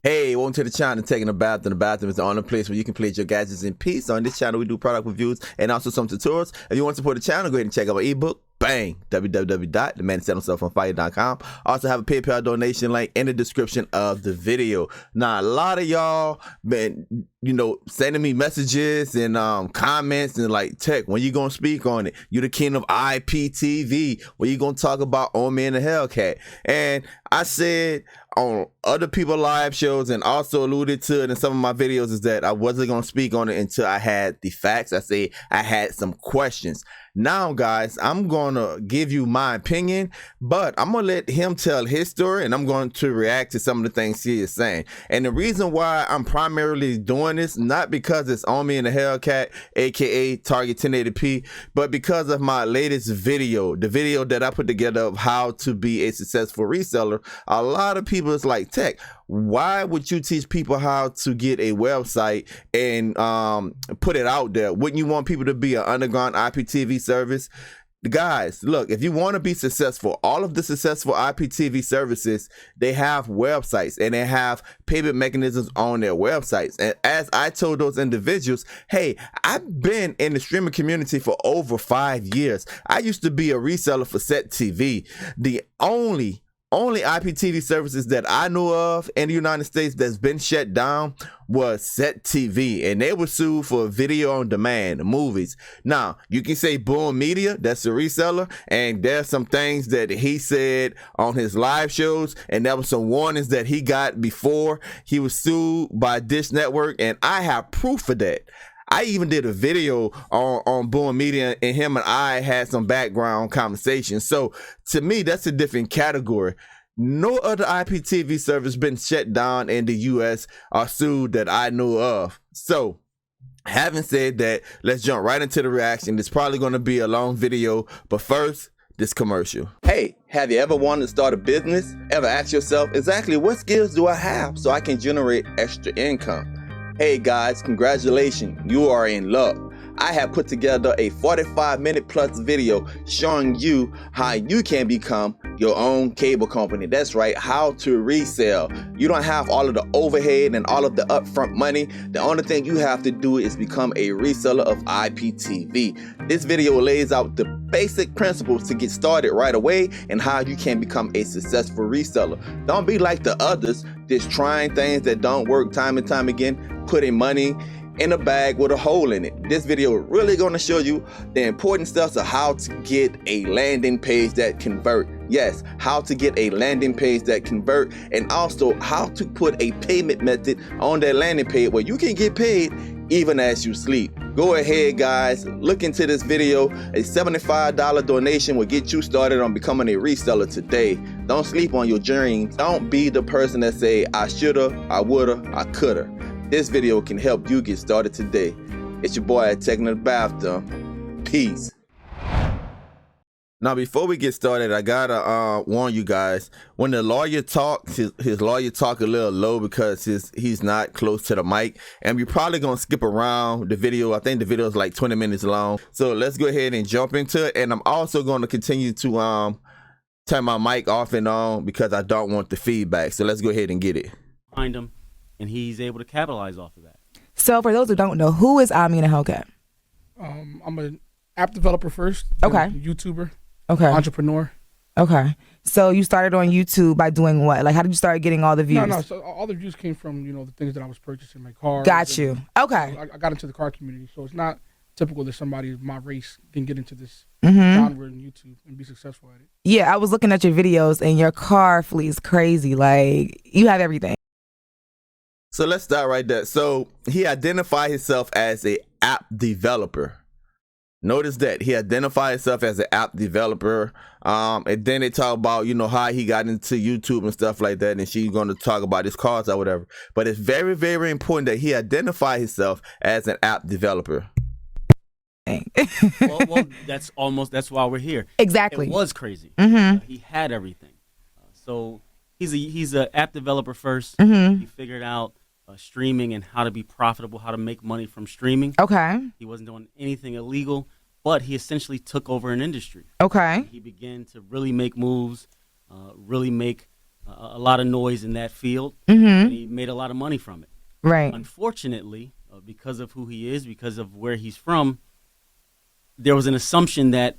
Hey, welcome to the channel, Taking a Bath. The bathroom is the only place where you can place your gadgets in peace. On this channel, we do product reviews and also some tutorials. If you want to support the channel, go ahead and check out my ebook. Bang! www.themansetthemselfonfire.com. Also have a PayPal donation link in the description of the video. Now, a lot of y'all been, sending me messages and comments and like, Tech, when you gonna speak on it? You the king of IPTV. When you gonna talk about Oh Man the Hellcat? And I said on other people live shows and also alluded to it in some of my videos is that I wasn't gonna speak on it until I had the facts. I say I had some questions. Now, guys, I'm gonna give you my opinion, but I'm gonna let him tell his story and I'm going to react to some of the things he is saying. And the reason why I'm primarily doing this, not because it's On Me and the Hellcat, aka Target 1080p, but because of my latest video, the video that I put together of how to be a successful reseller. A lot of people is like, Tech, why would you teach people how to get a website and put it out there? Wouldn't you want people to be an underground IPTV service? Guys, look, if you want to be successful, all of the successful IPTV services, they have websites and they have payment mechanisms on their websites. And as I told those individuals, hey, I've been in the streaming community for over 5 years. I used to be a reseller for Set TV. The only IPTV services that I know of in the United States that's been shut down was Set TV, and they were sued for video on demand, movies. Now, you can say Boom Media, that's a reseller, and there's some things that he said on his live shows, and there were some warnings that he got before he was sued by Dish Network, and I have proof of that. I even did a video on Boom Media, and him and I had some background conversation. So to me, that's a different category. No other IPTV service been shut down in the US or sued that I know of. So having said that, let's jump right into the reaction. It's probably going to be a long video, but first, this commercial. Hey, have you ever wanted to start a business? Ever asked yourself, exactly what skills do I have so I can generate extra income? Hey guys, congratulations, you are in luck. I have put together a 45-minute plus video showing you how you can become your own cable company. That's right, how to resell. You don't have all of the overhead and all of the upfront money. The only thing you have to do is become a reseller of IPTV. This video lays out the basic principles to get started right away and how you can become a successful reseller. Don't be like the others, just trying things that don't work time and time again, putting money in a bag with a hole in it. This video is really going to show you the important steps of how to get a landing page that convert. Yes, how to get a landing page that convert, and also how to put a payment method on that landing page where you can get paid even as you sleep. Go ahead guys, look into this video. A $75 donation will get you started on becoming a reseller today. Don't sleep on your dreams. Don't be the person that say, I shoulda, I woulda, I coulda. This video can help you get started today. It's your boy Taking a Bath. Peace. Now, before we get started, I gotta warn you guys. When the lawyer talks, his lawyer talk a little low because he's not close to the mic, and we're probably gonna skip around the video. I think the video is like 20 minutes long, so let's go ahead and jump into it. And I'm also going to continue to turn my mic off and on because I don't want the feedback. So let's go ahead and get it. Find him. And he's able to capitalize off of that. So for those who don't know, who is On Me and the Hellcat? I'm an app developer first. Okay. YouTuber. Okay. Entrepreneur. Okay. So you started on YouTube by doing what? Like, how did you start getting all the views? No. So all the views came from, the things that I was purchasing, my car. Got you. Okay. I got into the car community. So it's not typical that somebody of my race can get into this genre in YouTube and be successful at it. Yeah, I was looking at your videos and your car fleet is crazy. Like, you have everything. So let's start right there. So he identified himself as an app developer. Notice that he identified himself as an app developer. And then they talk about, how he got into YouTube and stuff like that. And she's going to talk about his cars or whatever. But it's very, very important that he identify himself as an app developer. well, that's why we're here. Exactly. It was crazy. He had everything. So he's an app developer first. He figured out streaming and how to be profitable, how to make money from streaming. Okay. He wasn't doing anything illegal, but he essentially took over an industry. Okay. He began to really make moves, really make a lot of noise in that field, and he made a lot of money from it. Right. Unfortunately, because of who he is, because of where he's from, there was an assumption that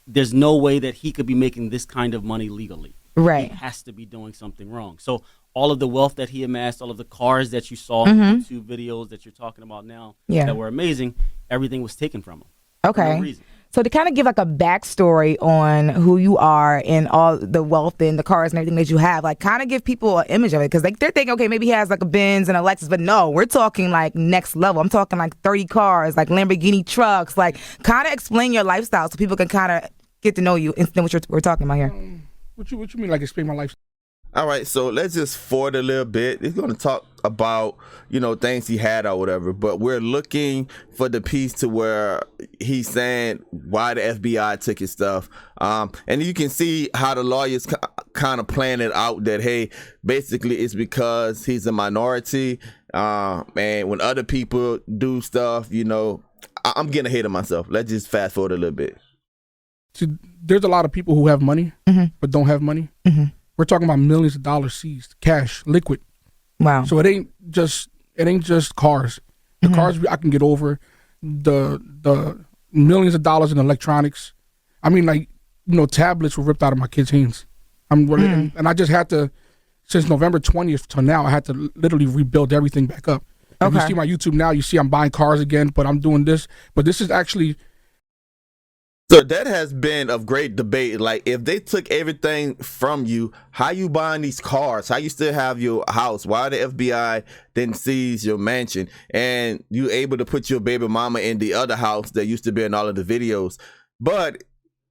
there's no way that he could be making this kind of money legally. Right. He has to be doing something wrong. So all of the wealth that he amassed, all of the cars that you saw in YouTube videos that you're talking about now that were amazing, everything was taken from him. Okay. For no reason. So to kind of give like a backstory on who you are and all the wealth and the cars and everything that you have, like kind of give people an image of it, because like they're thinking, okay, maybe he has like a Benz and a Lexus, but no, we're talking like next level. I'm talking like 30 cars, like Lamborghini trucks, like kind of explain your lifestyle so people can kind of get to know you and know what we're talking about here. What you mean, like explain my life? All right, so let's just forward a little bit. He's going to talk about, things he had or whatever, but we're looking for the piece to where he's saying why the FBI took his stuff. And you can see how the lawyers kind of plan it out that, hey, basically it's because he's a minority. And when other people do stuff, I'm getting ahead of myself. Let's just fast forward a little bit. See, there's a lot of people who have money but don't have money. We're talking about millions of dollars seized, cash, liquid. Wow. So it ain't just cars. The cars I can get over. The millions of dollars in electronics. I mean, like, tablets were ripped out of my kids' hands. And I just had to, since November 20th till now, I had to literally rebuild everything back up. If you see my YouTube now, you see I'm buying cars again, but I'm doing this. But this is actually. So that has been of great debate. Like, if they took everything from you, how you buying these cars? How you still have your house? Why the FBI didn't seize your mansion? And you able to put your baby mama in the other house that used to be in all of the videos. But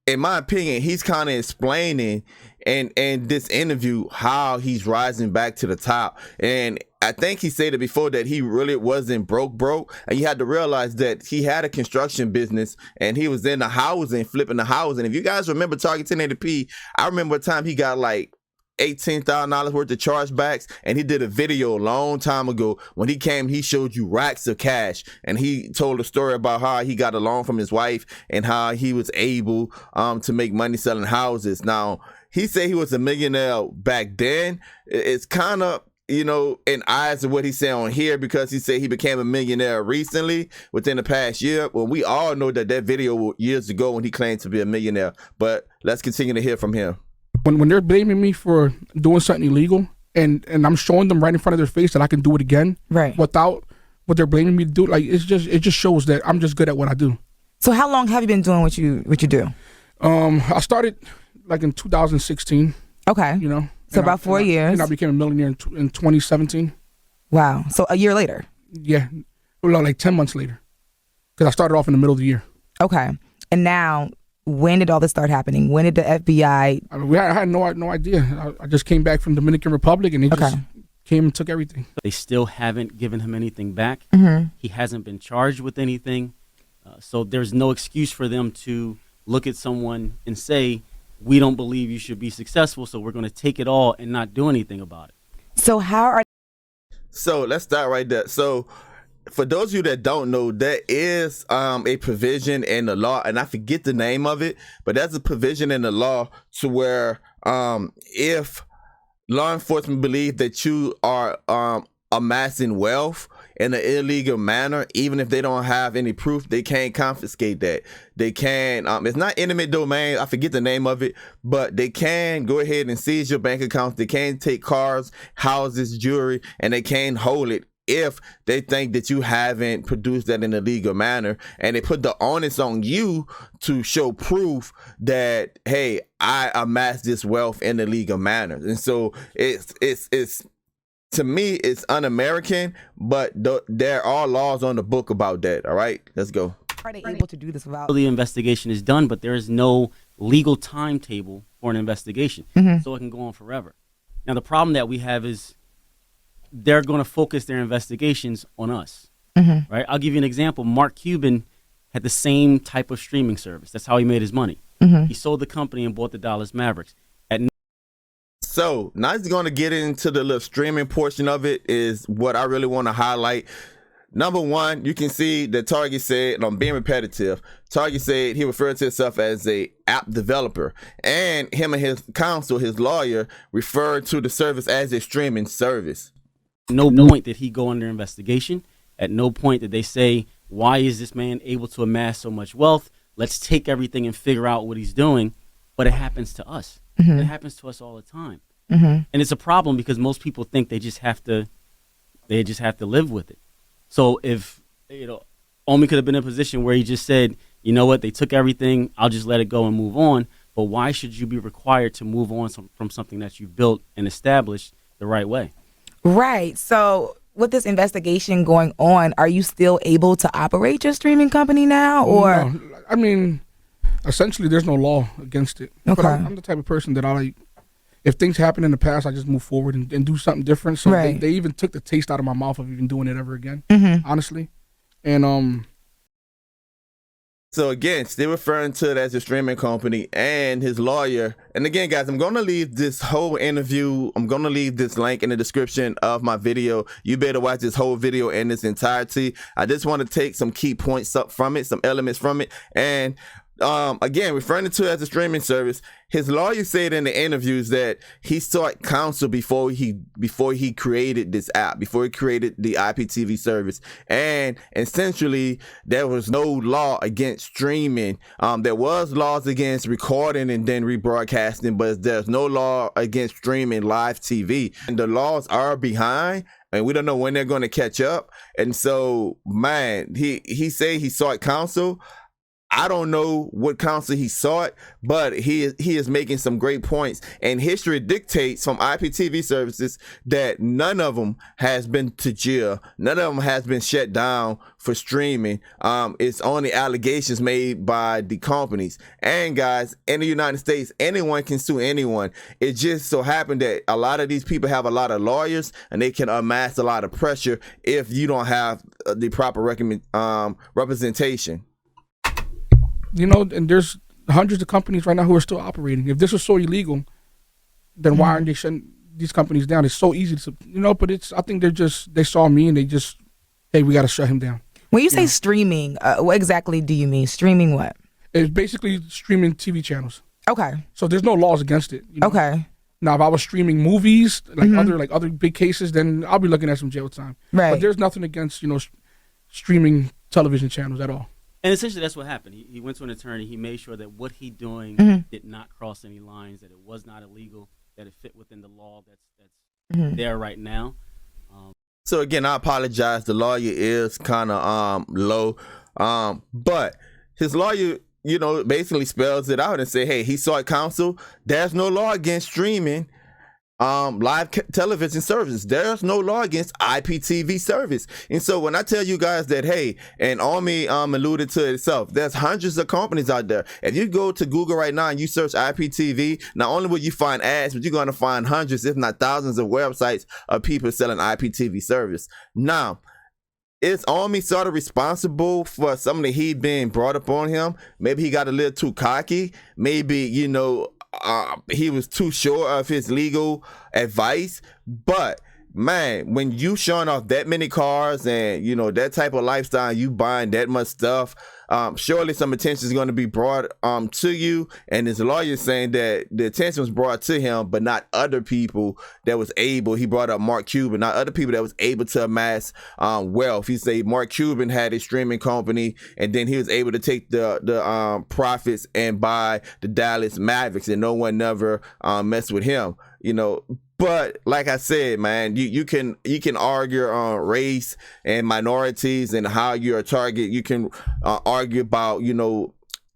in my opinion, he's kind of explaining in this interview how he's rising back to the top. And I think he said it before that he really wasn't broke. And you had to realize that he had a construction business and he was in the housing, flipping the housing. If you guys remember Target 1080p, I remember a time he got like $18,000 worth of chargebacks, and he did a video a long time ago. When he came, he showed you racks of cash, and he told a story about how he got a loan from his wife and how he was able to make money selling houses. Now, he said he was a millionaire back then. It's kind of, in eyes of what he said on here, because he said he became a millionaire recently within the past year. Well, we all know that video years ago when he claimed to be a millionaire, but let's continue to hear from him. When they're blaming me for doing something illegal and I'm showing them right in front of their face that I can do it again, right, without what they're blaming me to do, like it just shows that I'm just good at what I do. So how long have you been doing what you do? I started like in 2016. Okay. So about 4 years. And I became a millionaire in 2017. Wow. So a year later. Yeah. Well, like 10 months later. Because I started off in the middle of the year. Okay. And now, when did all this start happening? When did the FBI? I had no idea. I just came back from Dominican Republic and they just came and took everything. They still haven't given him anything back. He hasn't been charged with anything. So there's no excuse for them to look at someone and say, we don't believe you should be successful, so we're going to take it all and not do anything about it. So let's start right there. So for those of you that don't know, there is a provision in the law, and I forget the name of it, but there's a provision in the law to where if law enforcement believe that you are amassing wealth in an illegal manner, even if they don't have any proof, they can't confiscate that. They can, it's not eminent domain, I forget the name of it, but they can go ahead and seize your bank accounts. They can take cars, houses, jewelry, and they can hold it if they think that you haven't produced that in a legal manner. And they put the onus on you to show proof that, hey, I amassed this wealth in a legal manner. And so it's to me, it's un-American, but there are laws on the book about that. All right, let's go. Are they able to do this without? The investigation is done, but there is no legal timetable for an investigation, so it can go on forever. Now, the problem that we have is they're going to focus their investigations on us, right? I'll give you an example. Mark Cuban had the same type of streaming service. That's how he made his money. He sold the company and bought the Dallas Mavericks. So now he's going to get into the little streaming portion of it, is what I really want to highlight. Number one, you can see that Target said, and I'm being repetitive, Target said he referred to himself as a app developer, and him and his counsel, his lawyer, referred to the service as a streaming service. No point did he go under investigation. At no point did they say, why is this man able to amass so much wealth? Let's take everything and figure out what he's doing. But it happens to us. It happens to us all the time. And it's a problem because most people think they just have to live with it. So if, Omi could have been in a position where he just said, you know what, they took everything, I'll just let it go and move on. But why should you be required to move on from something that you've built and established the right way? Right. So with this investigation going on, are you still able to operate your streaming company now? Or No, I mean, essentially, there's no law against it. Okay. But I'm the type of person that I like, if things happen in the past, I just move forward and do something different. So Right. they even took the taste out of my mouth of even doing it ever again, honestly. And So again, still referring to it as a streaming company and his lawyer. And again, guys, I'm going to leave this whole interview. I'm going to leave this link in the description of my video. You better watch this whole video in its entirety. I just want to take some key points up from it, some elements from it. And again, referring to it as a streaming service, his lawyer said in the interviews that he sought counsel before he created this app, before he created the IPTV service. And essentially, there was no law against streaming. There was laws against recording and then rebroadcasting, but there's no law against streaming live TV. And the laws are behind, and we don't know when they're going to catch up. And so, man, he said he sought counsel. I don't know what counsel he sought, but he is making some great points. And history dictates from IPTV services that none of them has been to jail. None of them has been shut down for streaming. It's only allegations made by the companies. And guys, in the United States, anyone can sue anyone. It just so happened that a lot of these people have a lot of lawyers and they can amass a lot of pressure if you don't have the proper representation. and there's hundreds of companies right now who are still operating. If this was so illegal, then why aren't they shutting these companies down? It's so easy to, but I think they saw me and hey, we got to shut him down. when you say streaming, what exactly do you mean? Streaming what? It's basically streaming TV channels. Okay. So there's no laws against it. Okay. Now, if I was streaming movies, other big cases, then I'll be looking at some jail time. Right. But there's nothing against, streaming television channels at all. And essentially, that's what happened. He went to an attorney. He made sure that what he doing did not cross any lines, that it was not illegal, that it fit within the law that's there right now. So again, I apologize. The lawyer is kind of low, but his lawyer, basically spells it out and say, hey, he sought counsel. There's no law against streaming live television services. There's no law against IPTV service. And so when I tell you guys that, hey, and Omi alluded to it itself, there's hundreds of companies out there. If you go to Google right now and you search IPTV, not only will you find ads, but you're going to find hundreds, if not thousands of websites of people selling IPTV service. Now, is Omi sort of responsible for some of the heat being brought up on him? Maybe he got a little too cocky. Maybe, he was too sure of his legal advice. But man, when you showing off that many cars and that type of lifestyle, you buying that much stuff, surely some attention is going to be brought to you. And his lawyer saying that the attention was brought to him, but not other people that was able. He brought up Mark Cuban, not other people that was able to amass wealth. He said Mark Cuban had a streaming company, and then he was able to take the profits and buy the Dallas Mavericks, and no one never messed with him. But like I said, man, you can argue on race and minorities and how you're a target. You can argue about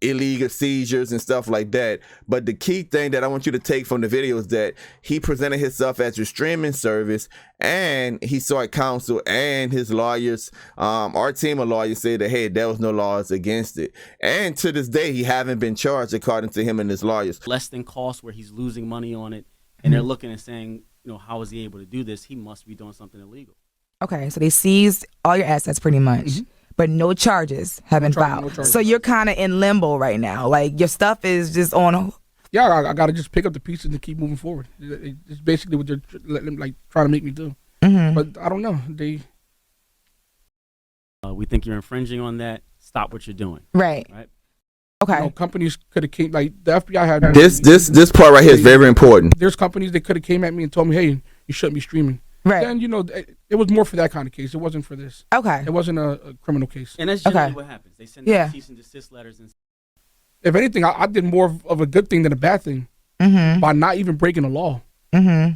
illegal seizures and stuff like that. But the key thing that I want you to take from the video is that he presented himself as a streaming service, and he sought counsel, and his lawyers, our team of lawyers, said that, hey, there was no laws against it. And to this day, he haven't been charged, according to him and his lawyers. Less than cost, where he's losing money on it. And they're looking and saying, how is he able to do this? He must be doing something illegal. Okay, so they seized all your assets pretty much, but no charges have been filed. So you're kind of in limbo right now. Like, your stuff is just on. Yeah, I got to just pick up the pieces and keep moving forward. It's basically what they're trying to make me do. But I don't know. We think you're infringing on that. Stop what you're doing. Right. Right. Okay. Companies could have came, like the FBI had This part right here is very important. There's companies that could have came at me and told me, hey, you shouldn't be streaming. Right. Then it was more for that kind of case. It wasn't for this. Okay. It wasn't a criminal case. And that's generally Okay. what happens. They send out cease and desist letters. And If anything, I did more of a good thing than a bad thing by not even breaking the law.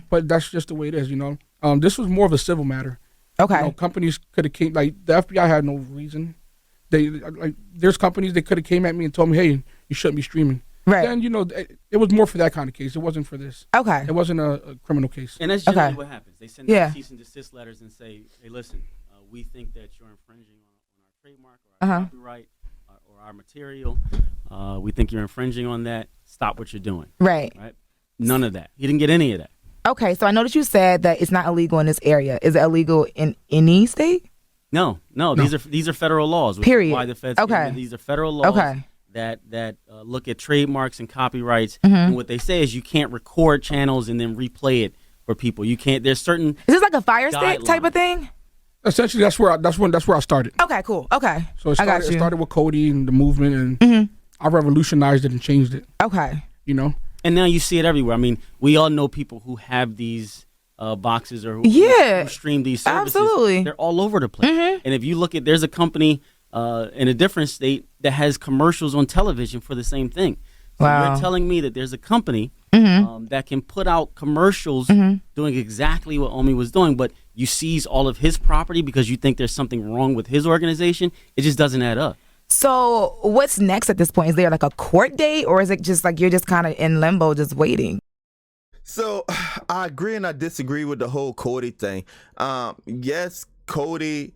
But that's just the way it is, This was more of a civil matter. Okay. Companies could have came, like the FBI had no reason. There's companies that could have came at me and told me, hey, you shouldn't be streaming. Right. Then it was more for that kind of case. It wasn't for this. Okay. It wasn't a criminal case. And that's generally what happens. They send out cease and desist letters and say, hey, listen, we think that you're infringing on our trademark or our copyright or our material. We think you're infringing on that. Stop what you're doing. Right. Right. None of that. He didn't get any of that. Okay. So I noticed you said that it's not illegal in this area. Is it illegal in any state? No. These are federal laws. Period. Why the feds? Okay. These are federal laws. Okay. That look at trademarks and copyrights. And what they say is you can't record channels and then replay it for people. You can't. There's certain. Is this like a fire stick type of thing? Essentially, that's where I started. Okay. Cool. Okay. So it started with Cody and the movement, and I revolutionized it and changed it. Okay. And now you see it everywhere. I mean, we all know people who have these boxes or who stream these services. Absolutely. They're all over the place. And if you look at, there's a company in a different state that has commercials on television for the same thing. So Wow. you're telling me that there's a company that can put out commercials doing exactly what Omi was doing, but you seize all of his property because you think there's something wrong with his organization? It just doesn't add up. So what's next at this point? Is there like a court date, or is it just like you're just kind of in limbo, just waiting? So I agree and I disagree with the whole Cody thing. Yes, Cody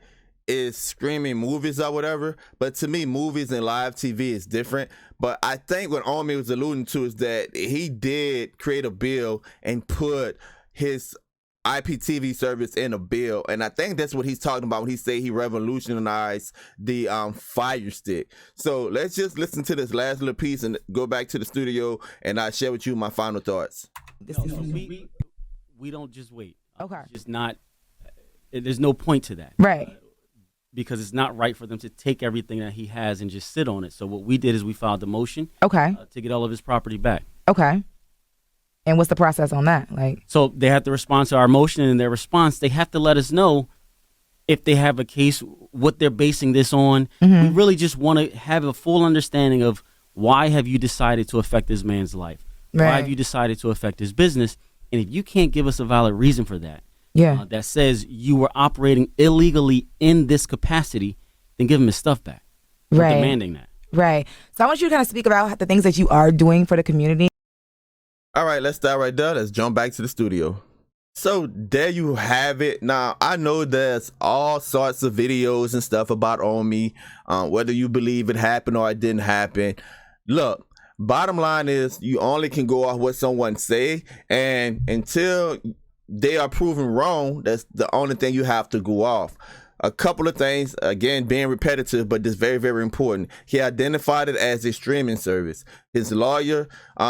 is streaming movies or whatever, but to me, movies and live TV is different. But I think what Omi was alluding to is that he did create a bill and put his IPTV service in a bill, and I think that's what he's talking about when he say he revolutionized the Fire Stick. So let's just listen to this last little piece and go back to the studio, and I'll share with you my final thoughts. We don't just wait. Okay. It's just not. There's no point to that. Right. Because it's not right for them to take everything that he has and just sit on it. So what we did is we filed the motion. Okay. To get all of his property back. Okay. And what's the process on that? So they have to respond to our motion, and in their response, they have to let us know if they have a case, what they're basing this on. We really just want to have a full understanding of why have you decided to affect this man's life? Right. Why have you decided to affect his business? And if you can't give us a valid reason for that, that says you were operating illegally in this capacity, then give him his stuff back. We're demanding that. Right. So I want you to kind of speak about the things that you are doing for the community. All right, let's start right there. Let's jump back to the studio. So there you have it. Now, I know there's all sorts of videos and stuff about Omi, whether you believe it happened or it didn't happen. Look, bottom line is you only can go off what someone say, and until they are proven wrong, that's the only thing you have to go off. A couple of things, again, being repetitive, but this very, very important. He identified it as a streaming service. His lawyer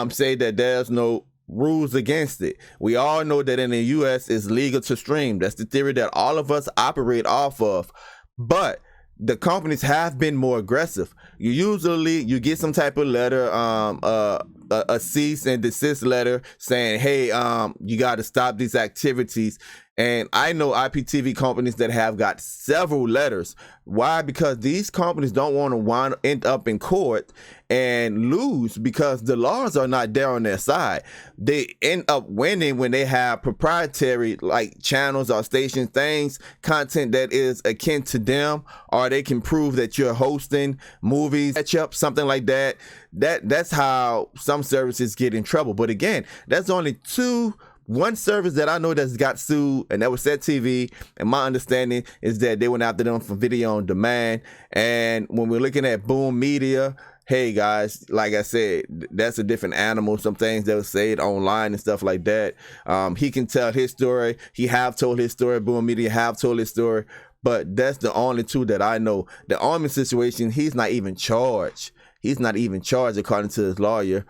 said that there's no rules against it. We all know that in the U.S. it's legal to stream. That's the theory that all of us operate off of. But the companies have been more aggressive. You get some type of letter, a cease and desist letter saying, hey, you got to stop these activities. And I know IPTV companies that have got several letters. Why? Because these companies don't want to end up in court and lose because the laws are not there on their side. They end up winning when they have proprietary like channels or station things, content that is akin to them, or they can prove that you're hosting movies, something like that. That's how some services get in trouble. But again, that's only one service that I know that's got sued, and that was Set TV. And my understanding is that they went after them for video on demand. And when we're looking at Boom Media, hey guys, like I said, that's a different animal. Some things that were said online and stuff like that. He can tell his story. He have told his story. Boom Media have told his story. But that's the only two that I know. The Army situation, he's not even charged. he's not even charged, according to his lawyer,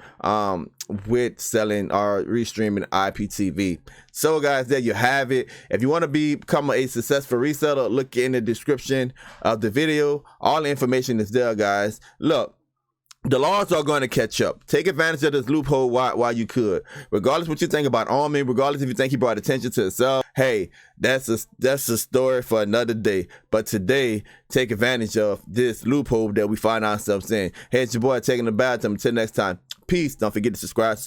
with selling or restreaming IPTV. So guys, there you have it. If you want to become a successful reseller, look in the description of the video. All the information is there, guys. Look, the laws are going to catch up. Take advantage of this loophole while you could. Regardless what you think about Armin, regardless if you think he brought attention to himself, hey, that's a story for another day. But today, take advantage of this loophole that we find ourselves in. Hey, it's your boy Taking the Bathroom. Until next time, peace. Don't forget to subscribe.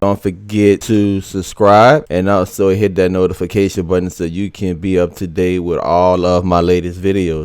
Don't forget to subscribe and also hit that notification button so you can be up to date with all of my latest videos.